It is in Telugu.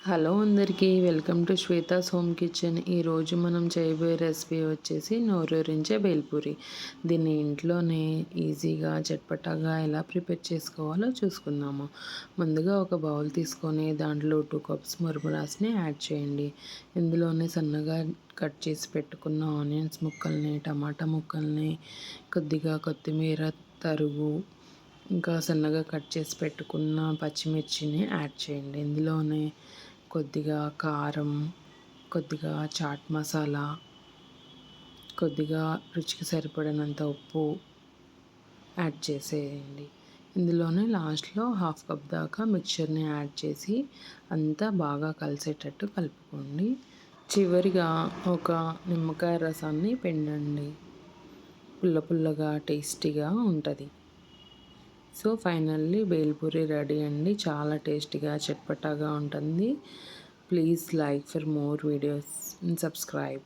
హలో అందరికీ welcome to Shweta's home kitchen. ఈరోజు మనం చేయబోయే రెసిపీ వచ్చేసి నోరూరించే బేల్పూరి. దీన్ని ఇంట్లోనే ఈజీగా చట్పటాగా ఎలా ప్రిపేర్ చేసుకోవాలో చూసుకుందాము. ముందుగా ఒక బౌల్ తీసుకొని దాంట్లో 2 కప్స్ మురుమురాస్ని యాడ్ చేయండి. ఇందులోనే సన్నగా కట్ చేసి పెట్టుకున్న ఆనియన్స్ ముక్కల్ని, టమాటా ముక్కల్ని, కొద్దిగా కొత్తిమీర తరుగు, ఇంకా సన్నగా కట్ చేసి పెట్టుకున్న పచ్చిమిర్చిని యాడ్ చేయండి. ఇందులోనే కొద్దిగా కారం, కొద్దిగా చాట్ మసాలా, కొద్దిగా రుచికి సరిపడినంత ఉప్పు యాడ్ చేసేయండి. ఇందులోనే లాస్ట్లో హాఫ్ కప్ దాకా మిక్చర్ని యాడ్ చేసి అంతా బాగా కలిసేటట్టు కలుపుకోండి. చివరిగా ఒక నిమ్మకాయ రసాన్ని పిండండి. పుల్ల పుల్లగా టేస్టీగా ఉంటుంది. సో ఫైనల్లీ బేల్పూరి రెడీ అండి. చాలా టేస్టీగా చట్పటాగా ఉంటుంది. Please like for more videos and subscribe.